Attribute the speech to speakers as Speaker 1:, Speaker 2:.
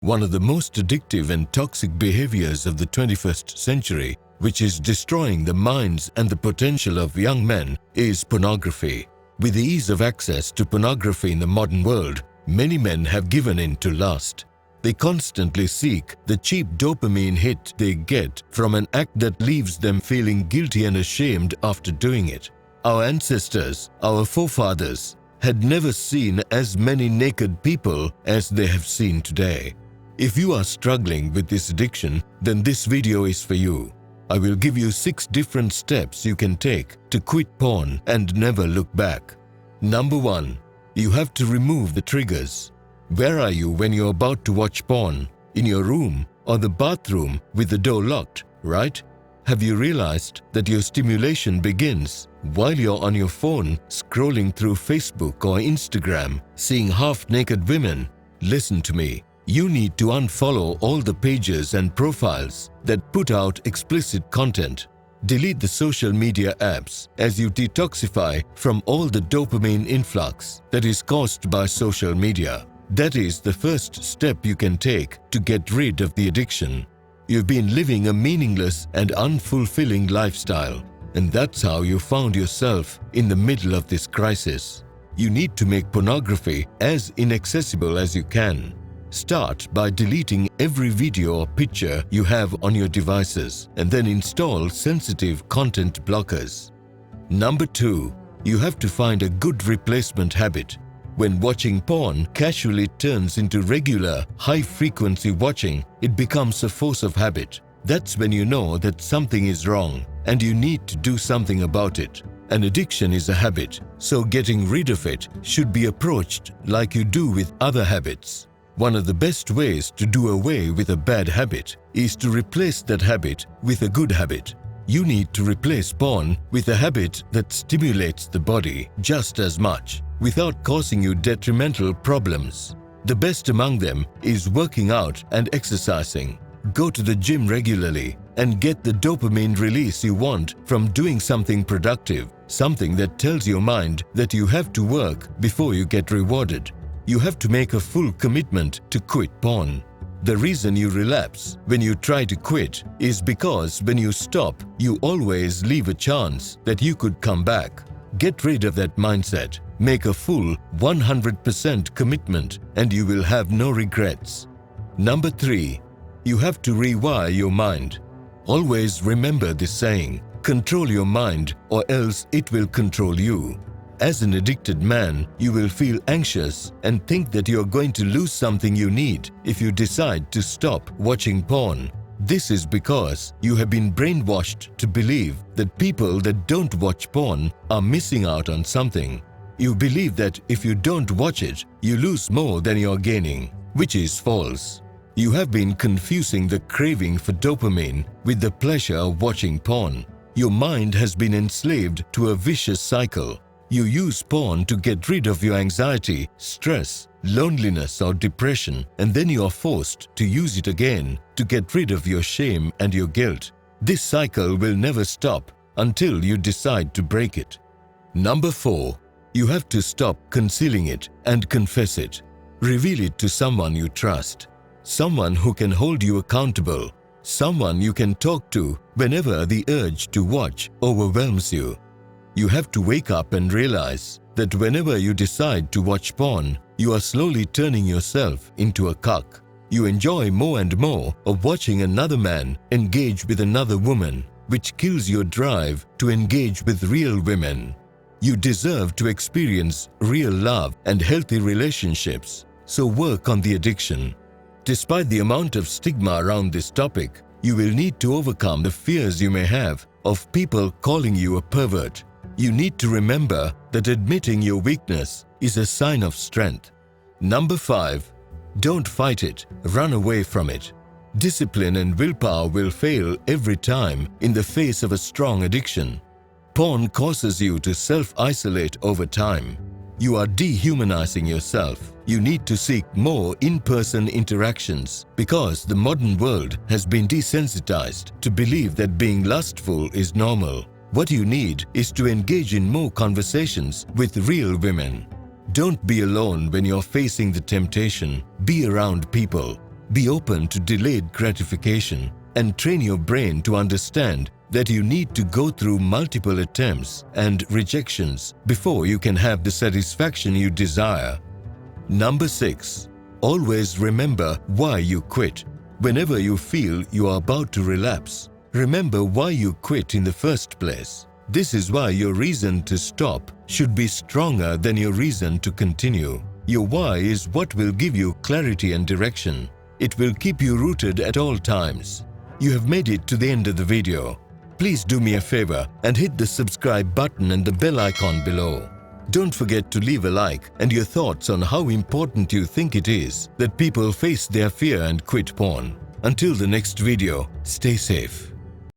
Speaker 1: One of the most addictive and toxic behaviors of the 21st century, which is destroying the minds and the potential of young men, is pornography. With the ease of access to pornography in the modern world, many men have given in to lust. They constantly seek the cheap dopamine hit they get from an act that leaves them feeling guilty and ashamed after doing it. Our ancestors, our forefathers, had never seen as many naked people as they have seen today. If you are struggling with this addiction, then this video is for you. I will give you 6 different steps you can take to quit porn and never look back. Number 1. You have to remove the triggers. Where are you when you're about to watch porn? In your room or the bathroom with the door locked, right? Have you realized that your stimulation begins while you're on your phone scrolling through Facebook or Instagram, seeing half-naked women? Listen to me. You need to unfollow all the pages and profiles that put out explicit content. Delete the social media apps as you detoxify from all the dopamine influx that is caused by social media. That is the first step you can take to get rid of the addiction. You've been living a meaningless and unfulfilling lifestyle, and that's how you found yourself in the middle of this crisis. You need to make pornography as inaccessible as you can. Start by deleting every video or picture you have on your devices and then install sensitive content blockers. Number 2. You have to find a good replacement habit. When watching porn casually turns into regular, high-frequency watching, it becomes a force of habit. That's when you know that something is wrong and you need to do something about it. An addiction is a habit, so getting rid of it should be approached like you do with other habits. One of the best ways to do away with a bad habit is to replace that habit with a good habit. You need to replace porn with a habit that stimulates the body just as much, without causing you detrimental problems. The best among them is working out and exercising. Go to the gym regularly and get the dopamine release you want from doing something productive, something that tells your mind that you have to work before you get rewarded. You have to make a full commitment to quit porn. The reason you relapse when you try to quit is because when you stop, you always leave a chance that you could come back. Get rid of that mindset. Make a full 100% commitment and you will have no regrets. Number 3. You have to rewire your mind. Always remember this saying, control your mind or else it will control you. As an addicted man, you will feel anxious and think that you are going to lose something you need if you decide to stop watching porn. This is because you have been brainwashed to believe that people that don't watch porn are missing out on something. You believe that if you don't watch it, you lose more than you're gaining, which is false. You have been confusing the craving for dopamine with the pleasure of watching porn. Your mind has been enslaved to a vicious cycle. You use porn to get rid of your anxiety, stress, loneliness or depression, and then you are forced to use it again to get rid of your shame and your guilt. This cycle will never stop until you decide to break it. Number 4. You have to stop concealing it and confess it. Reveal it to someone you trust, someone who can hold you accountable, someone you can talk to whenever the urge to watch overwhelms you. You have to wake up and realize that whenever you decide to watch porn, you are slowly turning yourself into a cuck. You enjoy more and more of watching another man engage with another woman, which kills your drive to engage with real women. You deserve to experience real love and healthy relationships, so work on the addiction. Despite the amount of stigma around this topic, you will need to overcome the fears you may have of people calling you a pervert. You need to remember that admitting your weakness is a sign of strength. Number 5. Don't fight it, run away from it. Discipline and willpower will fail every time in the face of a strong addiction. Porn causes you to self-isolate over time. You are dehumanizing yourself. You need to seek more in-person interactions because the modern world has been desensitized to believe that being lustful is normal. What you need is to engage in more conversations with real women. Don't be alone when you're facing the temptation. Be around people. Be open to delayed gratification and train your brain to understand that you need to go through multiple attempts and rejections before you can have the satisfaction you desire. Number 6. Always remember why you quit. Whenever you feel you are about to relapse, remember why you quit in the first place. This is why your reason to stop should be stronger than your reason to continue. Your why is what will give you clarity and direction. It will keep you rooted at all times. You have made it to the end of the video. Please do me a favor and hit the subscribe button and the bell icon below. Don't forget to leave a like and your thoughts on how important you think it is that people face their fear and quit porn. Until the next video, stay safe.